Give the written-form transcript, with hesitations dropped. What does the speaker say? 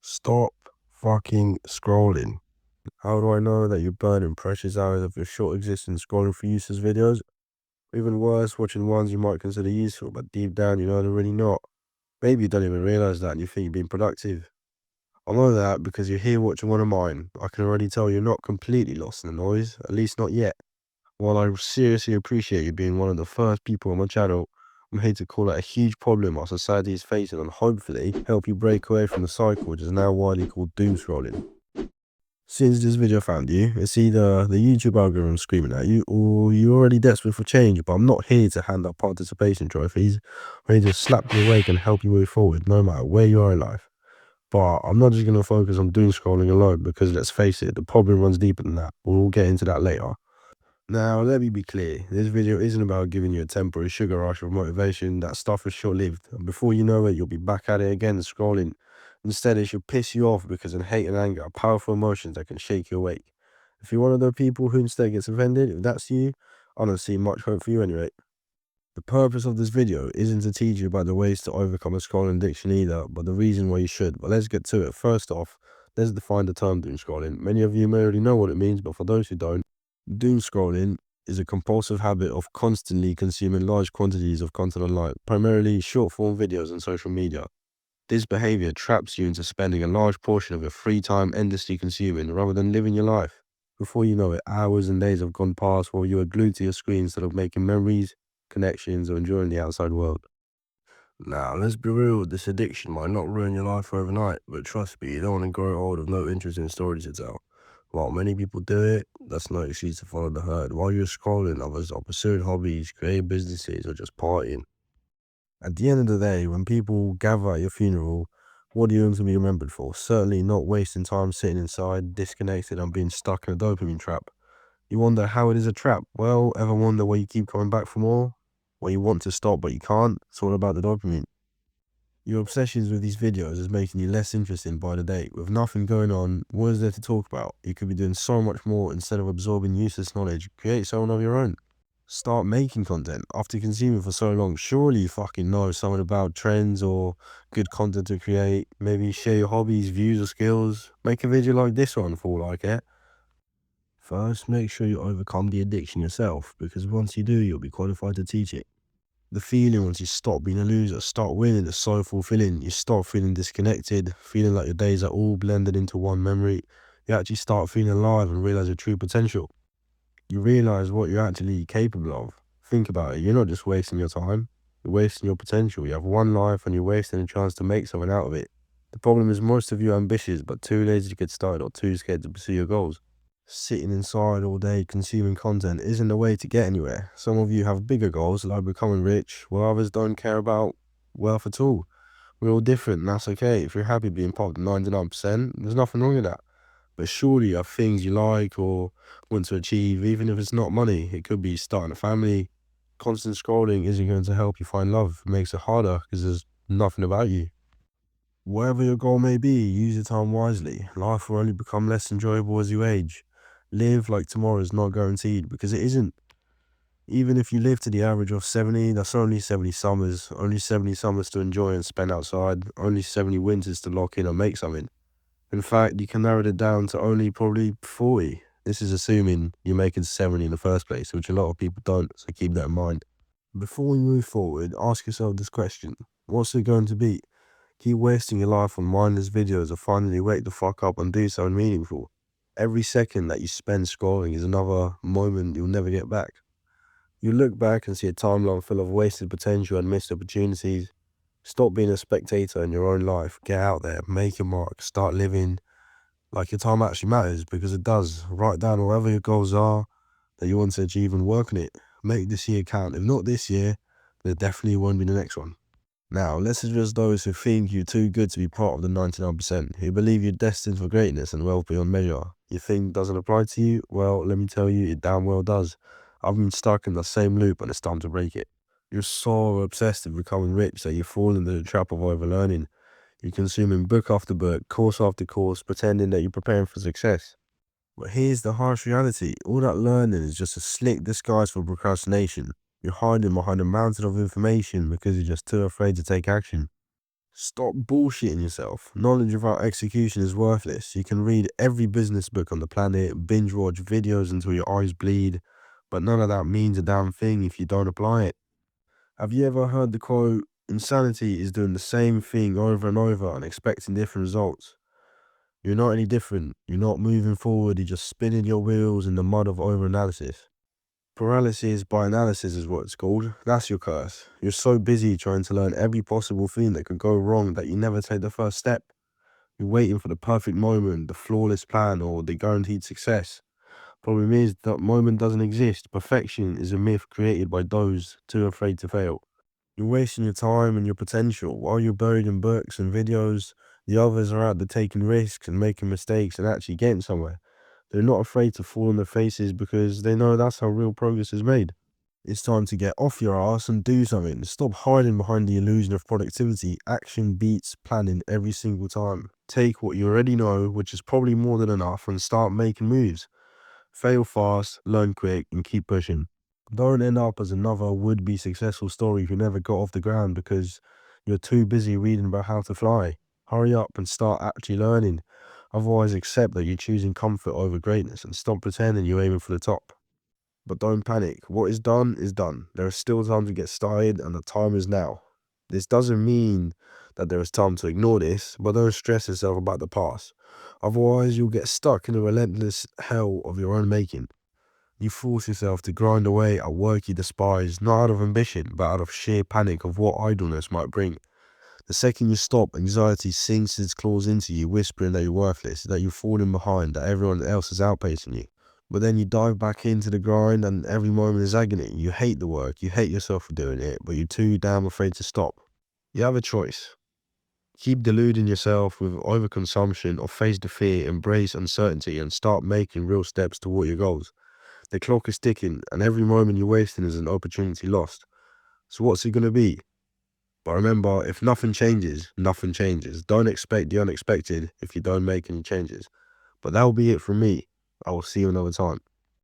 Stop fucking scrolling. How do I know that you're burning precious hours of your short existence scrolling for useless videos? Or even worse, watching ones you might consider useful, but deep down you know they're really not. Maybe you don't even realize that and you think you're being productive. I know that because you're here watching one of mine. I can already tell you're not completely lost in the noise, at least not yet. While I seriously appreciate you being one of the first people on my channel, I'm here to call out a huge problem our society is facing and hopefully help you break away from the cycle which is now widely called doom scrolling. Since this video found you, it's either the YouTube algorithm screaming at you or you're already desperate for change, but I'm not here to hand out participation trophies. I'm here to slap you awake and help you move forward no matter where you are in life. But I'm not just going to focus on doom scrolling alone because let's face it, the problem runs deeper than that. We'll get into that later. Now, let me be clear. This video isn't about giving you a temporary sugar rush of motivation. That stuff is short-lived. And before you know it, you'll be back at it again, scrolling. Instead, it should piss you off because hate and anger are powerful emotions that can shake you awake. If you're one of the people who instead gets offended, if that's you, I don't see much hope for you anyway. The purpose of this video isn't to teach you about the ways to overcome a scrolling addiction either, but the reason why you should. But let's get to it. First off, let's define the term doom scrolling. Many of you may already know what it means, but for those who don't, doom scrolling is a compulsive habit of constantly consuming large quantities of content online, primarily short-form videos and social media. This behavior traps you into spending a large portion of your free time endlessly consuming rather than living your life. Before you know it, hours and days have gone past while you are glued to your screen instead of making memories, connections, or enjoying the outside world. Now, let's be real, this addiction might not ruin your life overnight, but trust me, you don't want to grow old with no interesting stories to tell. While many people do it, that's no excuse to follow the herd. While you're scrolling, others are pursuing hobbies, creating businesses, or just partying. At the end of the day, when people gather at your funeral, what do you want to be remembered for? Certainly not wasting time sitting inside, disconnected, and being stuck in a dopamine trap. You wonder how it is a trap. Well, ever wonder why you keep coming back for more? Why you want to stop but you can't? It's all about the dopamine. Your obsessions with these videos is making you less interesting by the day. With nothing going on, what is there to talk about? You could be doing so much more instead of absorbing useless knowledge. Create someone of your own. Start making content after consuming for so long. Surely you fucking know something about trends or good content to create. Maybe share your hobbies, views, or skills. Make a video like this one for all I care. First, make sure you overcome the addiction yourself, because once you do, you'll be qualified to teach it. The feeling once you stop being a loser, start winning, is so fulfilling. You start feeling disconnected, feeling like your days are all blended into one memory. You actually start feeling alive and realize your true potential. You realize what you're actually capable of. Think about it. You're not just wasting your time. You're wasting your potential. You have one life and you're wasting a chance to make something out of it. The problem is most of you are ambitious, but too lazy to get started or too scared to pursue your goals. Sitting inside all day consuming content isn't the way to get anywhere. Some of you have bigger goals like becoming rich, while others don't care about wealth at all. We're all different and that's okay. If you're happy being part of the 99%, there's nothing wrong with that. But surely you have things you like or want to achieve, even if it's not money. It could be starting a family. Constant scrolling isn't going to help you find love. It makes it harder because there's nothing about you. Whatever your goal may be, use your time wisely. Life will only become less enjoyable as you age. Live like tomorrow is not guaranteed, because it isn't. Even if you live to the average of 70, that's only 70 summers. Only 70 summers to enjoy and spend outside. Only 70 winters to lock in and make something. In fact, you can narrow it down to only probably 40. This is assuming you make it 70 in the first place, which a lot of people don't, so keep that in mind. Before we move forward, ask yourself this question. What's it going to be? Keep wasting your life on mindless videos or finally wake the fuck up and do something meaningful. Every second that you spend scrolling is another moment you'll never get back. You look back and see a timeline full of wasted potential and missed opportunities. Stop being a spectator in your own life. Get out there, make your mark, start living like your time actually matters, because it does. Write down whatever your goals are that you want to achieve and work on it. Make this year count. If not this year, there definitely won't be the next one. Now, let's address those who think you're too good to be part of the 99%, who believe you're destined for greatness and wealth beyond measure. You think doesn't apply to you? Well, let me tell you, it damn well does. I've been stuck in the same loop and it's time to break it. You're so obsessed with becoming rich that you fall into the trap of overlearning. You're consuming book after book, course after course, pretending that you're preparing for success. But here's the harsh reality. All that learning is just a slick disguise for procrastination. You're hiding behind a mountain of information because you're just too afraid to take action. Stop bullshitting yourself. Knowledge without execution is worthless. You can read every business book on the planet, binge watch videos until your eyes bleed, but none of that means a damn thing if you don't apply it. Have you ever heard the quote, insanity is doing the same thing over and over and expecting different results? You're not any different. You're not moving forward. You're just spinning your wheels in the mud of overanalysis. Paralysis by analysis is what it's called. That's your curse. You're so busy trying to learn every possible thing that could go wrong that you never take the first step. You're waiting for the perfect moment, the flawless plan, or the guaranteed success. Problem is, that moment doesn't exist. Perfection is a myth created by those too afraid to fail. You're wasting your time and your potential. While you're buried in books and videos, the others are out there taking risks and making mistakes and actually getting somewhere. They're not afraid to fall on their faces because they know that's how real progress is made. It's time to get off your ass and do something. Stop hiding behind the illusion of productivity. Action beats planning every single time. Take what you already know, which is probably more than enough, and start making moves. Fail fast, learn quick, and keep pushing. Don't end up as another would-be successful story who never got off the ground because you're too busy reading about how to fly. Hurry up and start actually learning. Otherwise, accept that you're choosing comfort over greatness and stop pretending you're aiming for the top. But don't panic. What is done is done. There is still time to get started, and the time is now. This doesn't mean that there is time to ignore this, but don't stress yourself about the past. Otherwise, you'll get stuck in a relentless hell of your own making. You force yourself to grind away at work you despise, not out of ambition, but out of sheer panic of what idleness might bring. The second you stop, anxiety sinks its claws into you, whispering that you're worthless, that you're falling behind, that everyone else is outpacing you. But then you dive back into the grind and every moment is agony. You hate the work, you hate yourself for doing it, but you're too damn afraid to stop. You have a choice. Keep deluding yourself with overconsumption or face the fear, embrace uncertainty and start making real steps toward your goals. The clock is ticking and every moment you're wasting is an opportunity lost. So what's it going to be? But remember, if nothing changes, nothing changes. Don't expect the unexpected if you don't make any changes. But that will be it from me. I will see you another time.